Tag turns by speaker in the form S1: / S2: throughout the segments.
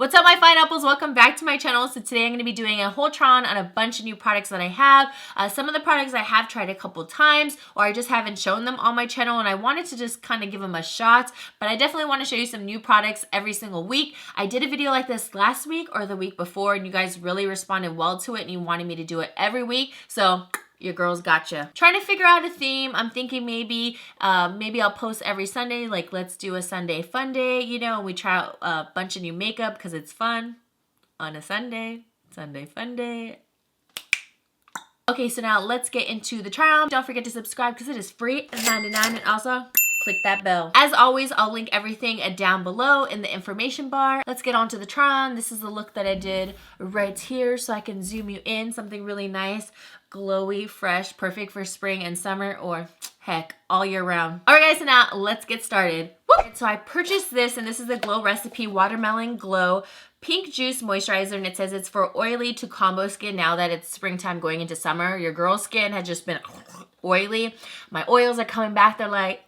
S1: What's up, my fine apples? Welcome back to my channel. So today I'm going to be doing a whole tron on a bunch of new products that I have. Some of the products I have tried a couple times, or I just haven't shown them on my channel, and I wanted to just kind of give them a shot, but I definitely want to show you some new products every single week. I did a video like this last week or the week before, and you guys really responded well to it, and you wanted me to do it every week. So your girls gotcha. Trying to figure out a theme. I'm thinking maybe I'll post every Sunday, like let's do a Sunday fun day, you know, we try out a bunch of new makeup because it's fun on a Sunday fun day. Okay, so now let's get into the try on. Don't forget to subscribe because it is free and $99, and also click that bell. As always, I'll link everything down below in the information bar. Let's get on to the try on. This is the look that I did right here, so I can zoom you in. Something really nice, glowy, fresh, perfect for spring and summer, or heck, all year round. All right, guys, so now let's get started. So I purchased this, and this is the Glow Recipe Watermelon Glow Pink Juice Moisturizer, and it says it's for oily to combo skin now that it's springtime going into summer. Your girl's skin has just been oily. My oils are coming back. They're like,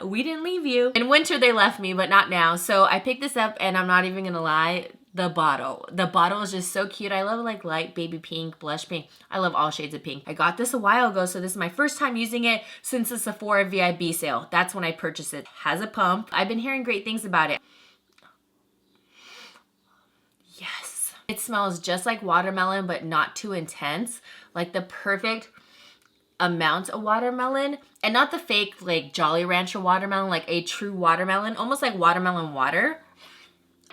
S1: we didn't leave you. In winter, they left me, but not now. So I picked this up, and I'm not even gonna lie, the bottle is just so cute. I love like light baby pink, blush pink. I love all shades of pink. I got this a while ago, so this is my first time using it since the Sephora VIB sale. That's when I purchased it. Has a pump. I've been hearing great things about it. Yes. It smells just like watermelon, but not too intense. Like the perfect amount of watermelon, and not the fake like Jolly Rancher watermelon, like a true watermelon, almost like watermelon water.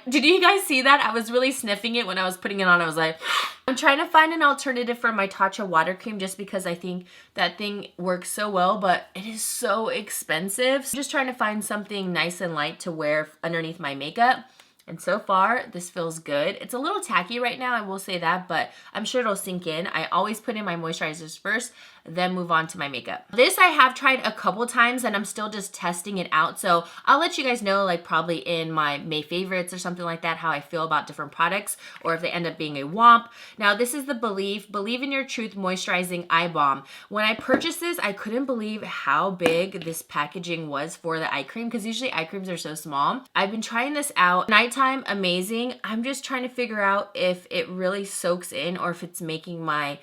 S1: Did you guys see that? I was really sniffing it when I was putting it on. I was like, I'm trying to find an alternative for my Tatcha water cream just because I think that thing works so well, but it is so expensive. So I'm just trying to find something nice and light to wear underneath my makeup. And so far, this feels good. It's a little tacky right now, I will say that, but I'm sure it'll sink in. I always put in my moisturizers first, then move on to my makeup. This I have tried a couple times, and I'm still just testing it out. So I'll let you guys know, like probably in my May favorites or something like that, how I feel about different products, or if they end up being a womp. Now, this is the Believe in Your Truth Moisturizing Eye Balm. When I purchased this, I couldn't believe how big this packaging was for the eye cream, because usually eye creams are so small. I've been trying this out. Nighttime, amazing. I'm just trying to figure out if it really soaks in or if it's making my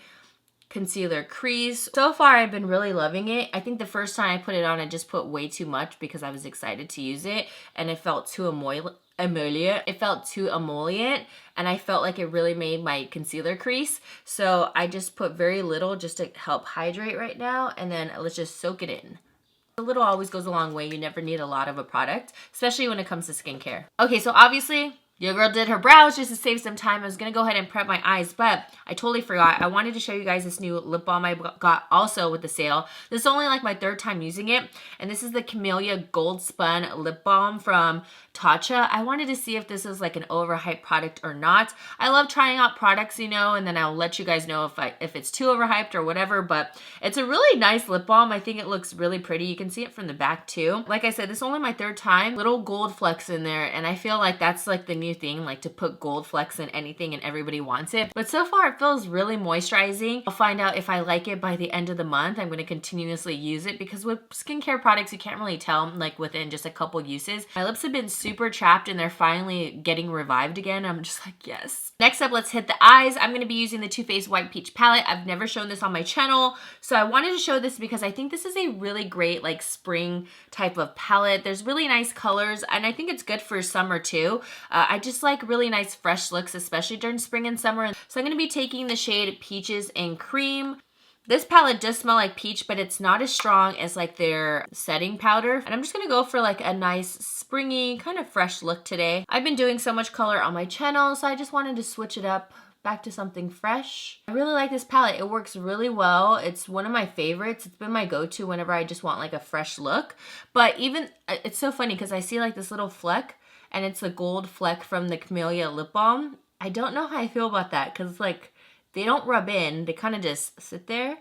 S1: concealer crease. So far, I've been really loving it. I think the first time I put it on, I just put way too much because I was excited to use it, and it felt too emollient. It felt too emollient, and I felt like it really made my concealer crease. So I just put very little just to help hydrate right now, and then let's just soak it in. A little always goes a long way. You never need a lot of a product, especially when it comes to skincare. Okay, so obviously, your girl did her brows just to save some time. I was going to go ahead and prep my eyes, but I totally forgot. I wanted to show you guys this new lip balm I got also with the sale. This is only like my third time using it, and this is the Camellia Gold Spun Lip Balm from Tatcha. I wanted to see if this is like an overhyped product or not. I love trying out products, you know, and then I'll let you guys know if it's too overhyped or whatever, but it's a really nice lip balm. I think it looks really pretty. You can see it from the back too. Like I said, this is only my third time. Little gold flecks in there, and I feel like that's like the new thing, like to put gold flecks in anything, and everybody wants it. But so far, it feels really moisturizing. I'll find out if I like it by the end of the month. I'm going to continuously use it because with skincare products, you can't really tell like within just a couple uses. My lips have been super chapped, and they're finally getting revived again. I'm just like, yes. Next up, let's hit the eyes. I'm going to be using the Too Faced White Peach palette. I've never shown this on my channel, so I wanted to show this because I think this is a really great like spring type of palette. There's really nice colors, and I think it's good for summer too. I just like really nice fresh looks, especially during spring and summer. So I'm going to be taking the shade Peaches and Cream. This palette does smell like peach, but it's not as strong as like their setting powder. And I'm just going to go for like a nice springy kind of fresh look today. I've been doing so much color on my channel, so I just wanted to switch it up back to something fresh. I really like this palette. It works really well. It's one of my favorites. It's been my go-to whenever I just want like a fresh look. But even, it's so funny because I see like this little fleck, and it's the gold fleck from the Camellia lip balm. I don't know how I feel about that because like they don't rub in. They kind of just sit there.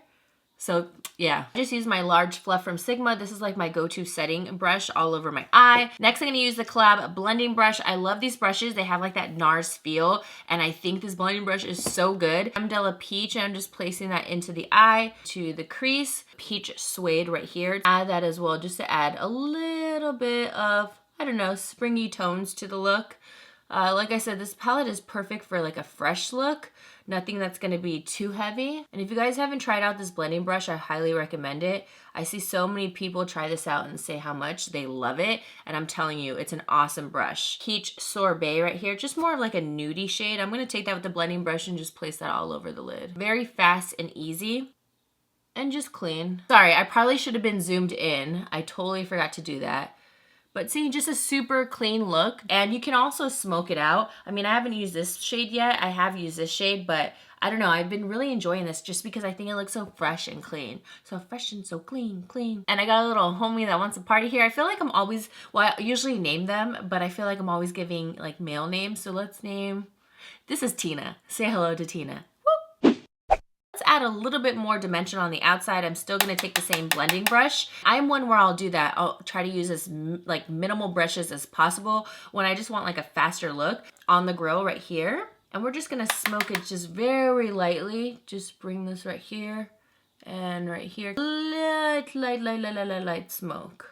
S1: So yeah, I just use my large fluff from Sigma. This is like my go-to setting brush all over my eye. Next, I'm gonna use the COL-LAB blending brush. I love these brushes. They have like that NARS feel, and I think this blending brush is so good. Amdela Peach, and I'm just placing that into the eye, to the crease. Peach Suede right here. Add that as well, just to add a little bit of, I don't know, springy tones to the look. Like I said, this palette is perfect for like a fresh look. Nothing that's going to be too heavy. And if you guys haven't tried out this blending brush, I highly recommend it. I see so many people try this out and say how much they love it. And I'm telling you, it's an awesome brush. Peach Sorbet right here, just more of like a nudie shade. I'm going to take that with the blending brush and just place that all over the lid. Very fast and easy. And just clean. Sorry, I probably should have been zoomed in. I totally forgot to do that. But see, just a super clean look. And you can also smoke it out. I mean, I haven't used this shade yet. I have used this shade, but I don't know. I've been really enjoying this just because I think it looks so fresh and clean. So fresh and so clean. And I got a little homie that wants a party here. I feel like I'm always, well, I usually name them, but I feel like I'm always giving like male names. So let's name, this is Tina. Say hello to Tina. Add a little bit more dimension on the outside. I'm still going to take the same blending brush. I'm one where I'll do that. I'll try to use as like minimal brushes as possible when I just want like a faster look on the grill right here. And we're just going to smoke it just very lightly. Just bring this right here and right here. Light smoke.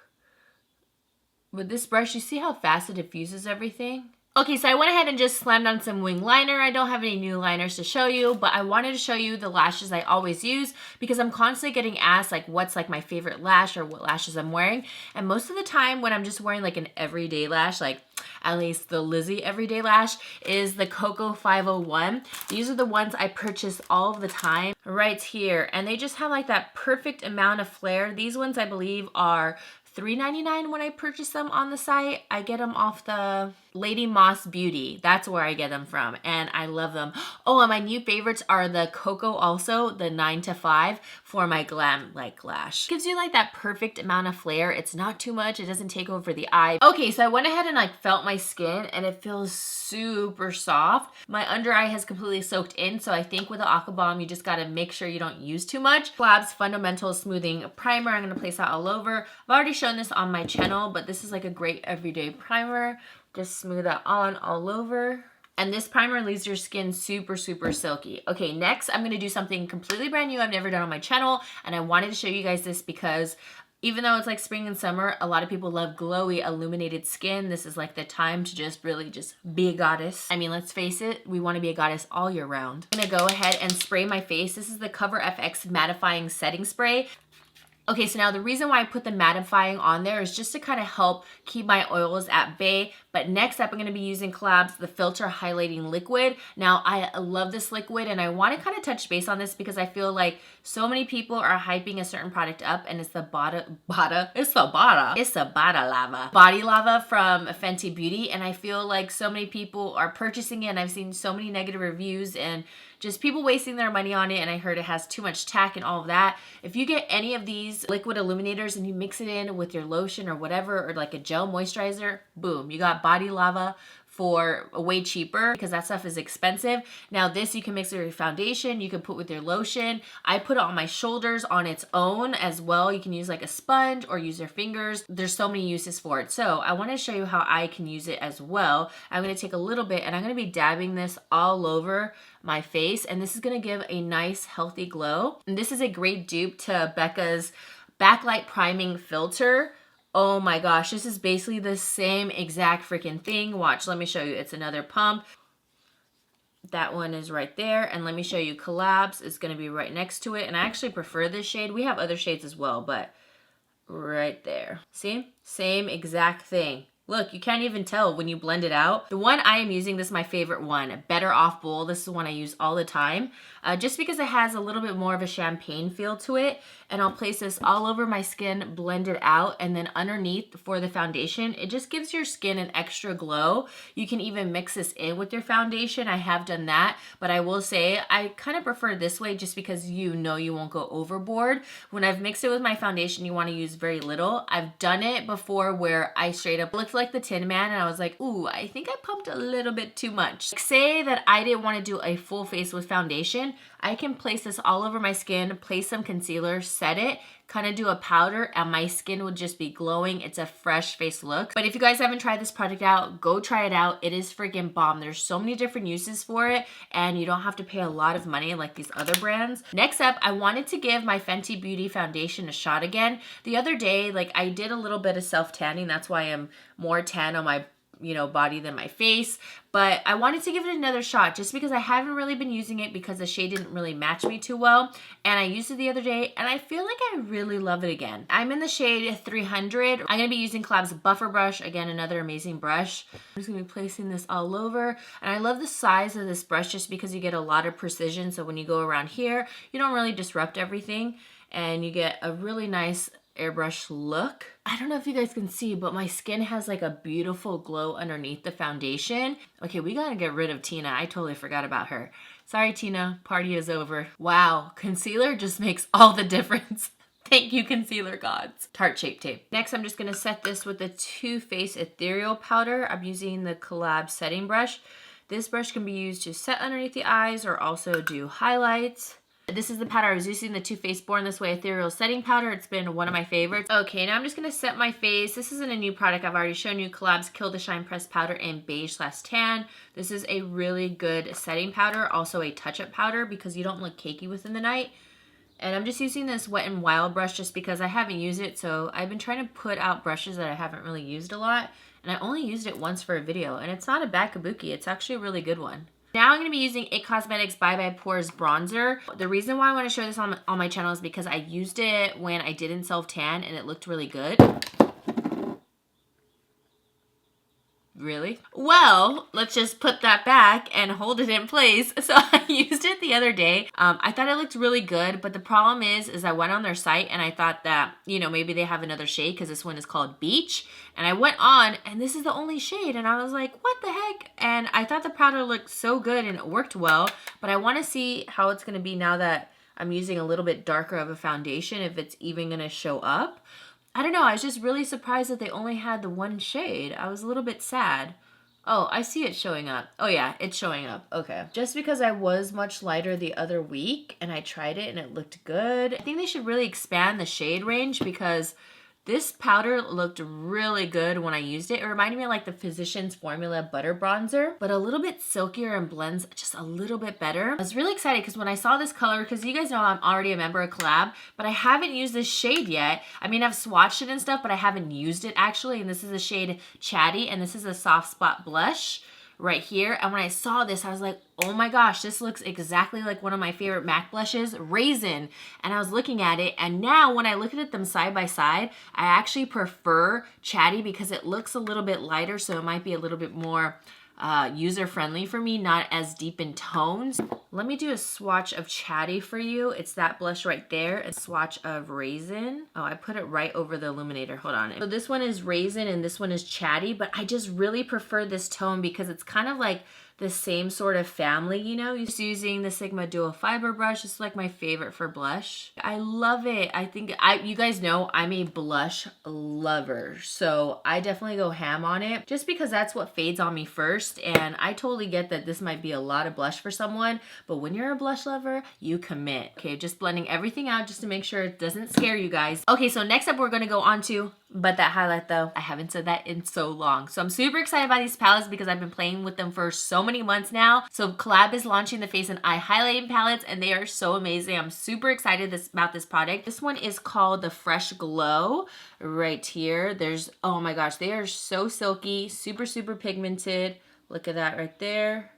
S1: With this brush, you see how fast it diffuses everything? Okay, so I went ahead and just slammed on some wing liner. I don't have any new liners to show you, but I wanted to show you the lashes I always use because I'm constantly getting asked like what's like my favorite lash or what lashes I'm wearing. And most of the time when I'm just wearing like an everyday lash, like at least the Lizzy everyday lash, is the Coco 501. These are the ones I purchase all of the time right here. And they just have like that perfect amount of flare. These ones I believe are $3.99 when I purchase them on the site. I get them off the Lady Moss Beauty. That's where I get them from, and I love them. Oh, and my new favorites are the Coco also, the 9 to 5 for my glam like lash. Gives you like that perfect amount of flare. It's not too much. It doesn't take over the eye. Okay, so I went ahead and like felt my skin, and it feels super soft. My under eye has completely soaked in, so I think with the Aqua Bomb, you just gotta make sure you don't use too much. COL-LAB's Fundamental Smoothing Primer. I'm gonna place that all over. I've already shown this on my channel, but this is like a great everyday primer. Just smooth that on all over. And this primer leaves your skin super, super silky. Okay, next I'm gonna do something completely brand new I've never done on my channel, and I wanted to show you guys this because even though it's like spring and summer, a lot of people love glowy, illuminated skin. This is like the time to just really just be a goddess. I mean, let's face it, we wanna be a goddess all year round. I'm gonna go ahead and spray my face. This is the Cover FX Mattifying Setting Spray. Okay, so now the reason why I put the mattifying on there is just to kind of help keep my oils at bay. But next up, I'm going to be using COL-LAB's The Filter Highlighting Liquid. Now, I love this liquid, and I want to kind of touch base on this because I feel like so many people are hyping a certain product up, and it's the Body Lava from Fenty Beauty, and I feel like so many people are purchasing it, and I've seen so many negative reviews and just people wasting their money on it, and I heard it has too much tack and all of that. If you get any of these liquid illuminators and you mix it in with your lotion or whatever, or like a gel moisturizer, boom, you got Body Lava for way cheaper because that stuff is expensive. Now this you can mix with your foundation, you can put with your lotion. I put it on my shoulders on its own as well. You can use like a sponge or use your fingers. There's so many uses for it. So I want to show you how I can use it as well. I'm going to take a little bit and I'm going to be dabbing this all over my face, and this is going to give a nice healthy glow. And this is a great dupe to Becca's Backlight Priming Filter. Oh my gosh, this is basically the same exact freaking thing. Watch, let me show you. It's another pump. That one is right there. And let me show you COL-LAB's is going to be right next to it. And I actually prefer this shade. We have other shades as well, but right there. See? Same exact thing. Look, you can't even tell when you blend it out. The one I am using, this is my favorite one, Better Off Bowl. This is the one I use all the time, just because it has a little bit more of a champagne feel to it. And I'll place this all over my skin, blend it out, and then underneath for the foundation, it just gives your skin an extra glow. You can even mix this in with your foundation. I have done that, but I will say I kind of prefer this way just because you know you won't go overboard. When I've mixed it with my foundation, you want to use very little. I've done it before where I straight up looked like the Tin Man and I was like, ooh, I think I pumped a little bit too much. Like, say that I didn't want to do a full face with foundation, I can place this all over my skin, place some concealer, set it, kind of do a powder, and my skin would just be glowing. It's a fresh face look. But if you guys haven't tried this product out, go try it out. It is freaking bomb. There's so many different uses for it, and you don't have to pay a lot of money like these other brands. Next up, I wanted to give my Fenty Beauty foundation a shot again. The other day, like I did a little bit of self-tanning. That's why I'm more tan on my you know, body than my face, but I wanted to give it another shot just because I haven't really been using it because the shade didn't really match me too well, and I used it the other day and I feel like I really love it again. I'm in the shade 300. I'm gonna be using COL-LAB's buffer brush, again another amazing brush. I'm just gonna be placing this all over, and I love the size of this brush just because you get a lot of precision, so when you go around here you don't really disrupt everything and you get a really nice airbrush look. I don't know if you guys can see, but my skin has like a beautiful glow underneath the foundation. Okay, we gotta get rid of Tina. I totally forgot about her. Sorry, Tina, party is over. Wow, concealer just makes all the difference. Thank you, concealer gods. Tarte Shape Tape. Next, I'm just gonna set this with the Too Faced Ethereal Powder. I'm using the COL-LAB setting brush. This brush can be used to set underneath the eyes or also do highlights. This is the powder I was using, the Too Faced Born This Way Ethereal Setting Powder. It's been one of my favorites. Okay, now I'm just gonna set my face. This isn't a new product. I've already shown you COL-LAB's Kill the Shine Pressed Powder in beige/tan. This is a really good setting powder, also a touch-up powder because you don't look cakey within the night. And I'm just using this Wet n Wild brush just because I haven't used it. So I've been trying to put out brushes that I haven't really used a lot. And I only used it once for a video. And it's not a bad kabuki. It's actually a really good one. Now I'm going to be using IT Cosmetics Bye Bye Pores Bronzer. The reason why I want to show this on my channel is because I used it when I didn't self-tan and it looked really good. Really? Well, let's just put that back and hold it in place. So I used it the other day. I thought it looked really good, but the problem is I went on their site and I thought that, you know, maybe they have another shade because this one is called Beach. And I went on and this is the only shade and I was like, what the heck? And I thought the powder looked so good and it worked well, but I want to see how it's going to be now that I'm using a little bit darker of a foundation, if it's even going to show up. I don't know, I was just really surprised that they only had the one shade. I was a little bit sad. Oh, I see it showing up. Oh yeah, it's showing up. Okay. Just because I was much lighter the other week and I tried it and it looked good. I think they should really expand the shade range because this powder looked really good when I used it. It reminded me of like the Physicians Formula Butter Bronzer, but a little bit silkier and blends just a little bit better. I was really excited because when I saw this color, because you guys know I'm already a member of COL-LAB, but I haven't used this shade yet. I mean, I've swatched it and stuff, but I haven't used it actually. And this is the shade Chatty, and this is a soft spot blush right here. And when I saw this, I was like, oh my gosh, this looks exactly like one of my favorite MAC blushes, Raisin. And I was looking at it, and now when I look at them side by side, I actually prefer Chatty because it looks a little bit lighter, so it might be a little bit more user-friendly for me, not as deep in tones. Let me do a swatch of Chatty for you. It's that blush right there, a swatch of Raisin. Oh, I put it right over the illuminator. Hold on. So this one is Raisin and this one is Chatty, but I just really prefer this tone because it's kind of like the same sort of family, you know? Just using the Sigma Dual Fiber brush. It's like my favorite for blush. I love it. I think, you guys know I'm a blush lover, so I definitely go ham on it just because that's what fades on me first. And I totally get that this might be a lot of blush for someone, but when you're a blush lover, you commit. Okay, just blending everything out just to make sure it doesn't scare you guys. Okay, so next up we're gonna go on to But That Highlight Though. I haven't said that in so long. So I'm super excited about these palettes because I've been playing with them for so many months now. So COL-LAB is launching the face and eye highlighting palettes and they are so amazing. I'm super excited about this product. This one is called the Fresh Glow right here. There's, oh my gosh, they are so silky, super, super pigmented. Look at that right there.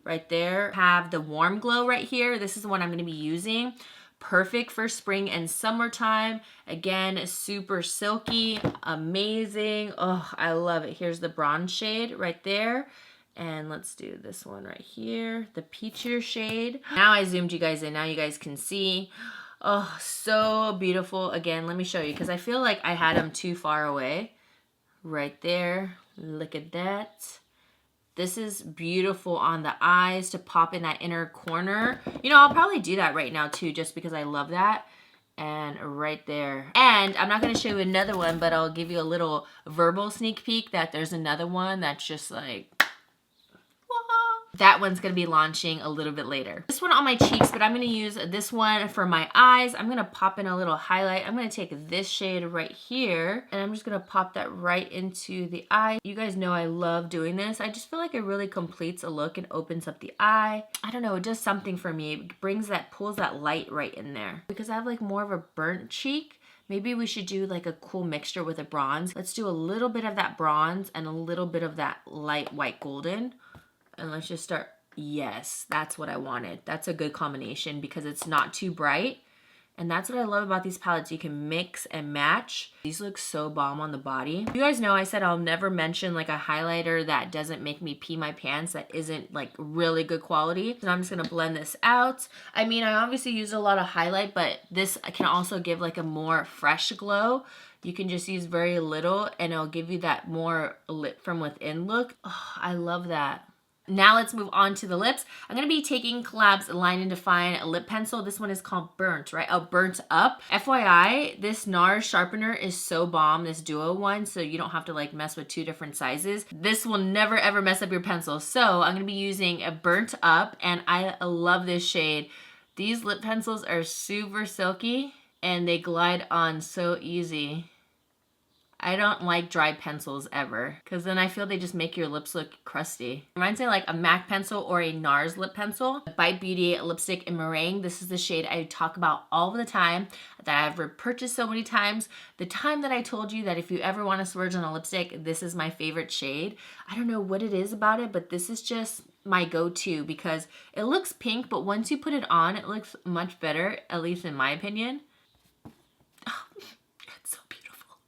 S1: Right there. Have the Warm Glow right here. This is the one I'm going to be using. Perfect for spring and summertime. Again, super silky, amazing. Oh, I love it. Here's the bronze shade right there. And let's do this one right here, the peachier shade. Now I zoomed you guys in. Now you guys can see. Oh, so beautiful. Again, let me show you because I feel like I had them too far away. Right there. Look at that. This is beautiful on the eyes to pop in that inner corner. You know, I'll probably do that right now too, just because I love that. And right there. And I'm not going to show you another one, but I'll give you a little verbal sneak peek that there's another one that's just like, that one's going to be launching a little bit later. This one on my cheeks, but I'm going to use this one for my eyes. I'm going to pop in a little highlight. I'm going to take this shade right here, and I'm just going to pop that right into the eye. You guys know I love doing this. I just feel like it really completes a look and opens up the eye. I don't know, it does something for me. It brings that, pulls that light right in there. Because I have like more of a burnt cheek, Maybe we should do like a cool mixture with a bronze. Let's do a little bit of that bronze and a little bit of that light white golden. And let's just start. Yes, that's what I wanted. That's a good combination because it's not too bright. And that's what I love about these palettes. You can mix and match. These look so bomb on the body. You guys know I said I'll never mention like a highlighter that doesn't make me pee my pants, that isn't like really good quality. So I'm just gonna blend this out. I mean, I obviously used a lot of highlight, but this can also give like a more fresh glow. You can just use very little and it'll give you that more lit from within look. Oh, I love that. Now let's move on to the lips. I'm going to be taking COL-LAB's Line and Define lip pencil. This one is called Burnt, right? Oh, Burnt Up. FYI, this NARS sharpener is so bomb, this duo one, so you don't have to like mess with 2 different sizes. This will never ever mess up your pencil. So I'm going to be using a Burnt Up, and I love this shade. These lip pencils are super silky and they glide on so easy. I don't like dry pencils ever because then I feel they just make your lips look crusty. Reminds me of like a MAC pencil or a NARS lip pencil. Bite Beauty lipstick in meringue. This is the shade I talk about all the time, that I've repurchased so many times. The time that I told you that if you ever want to splurge on a lipstick, this is my favorite shade. I don't know what it is about it, but this is just my go-to because it looks pink, but once you put it on, it looks much better, at least in my opinion.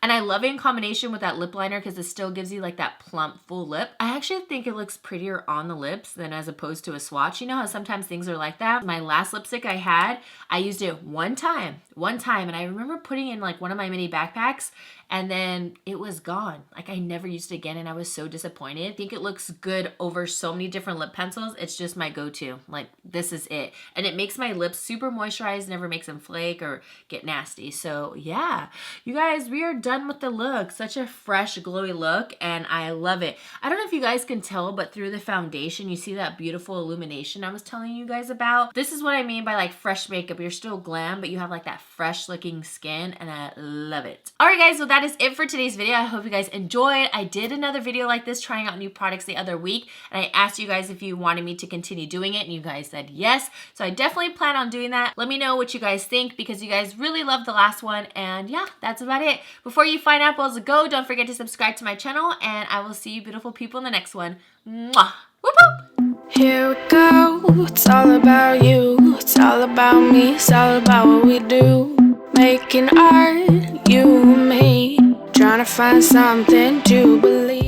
S1: And I love it in combination with that lip liner because it still gives you like that plump, full lip. I actually think it looks prettier on the lips than as opposed to a swatch. You know how sometimes things are like that? My last lipstick I had, I used it one time. And I remember putting it in like one of my mini backpacks and then it was gone. Like I never used it again and I was so disappointed. I think it looks good over so many different lip pencils. It's just my go-to. Like this is it. And it makes my lips super moisturized, never makes them flake or get nasty. So yeah, you guys, we are done with the look. Such a fresh, glowy look and I love it. I don't know if you guys can tell, but through the foundation, you see that beautiful illumination I was telling you guys about. This is what I mean by like fresh makeup. You're still glam, but you have like that fresh looking skin and I love it. All right guys, so that is it for today's video. I hope you guys enjoyed. I did another video like this trying out new products the other week and I asked you guys if you wanted me to continue doing it and you guys said yes. So I definitely plan on doing that. Let me know what you guys think because you guys really loved the last one and yeah, that's about it. Before you find apples to go, don't forget to subscribe to my channel and I will see you beautiful people in the next one. Mwah! Whoop whoop!
S2: Here we go, it's all about you, it's all about me, it's all about what we do. Making art, you and me, trying to find something to believe.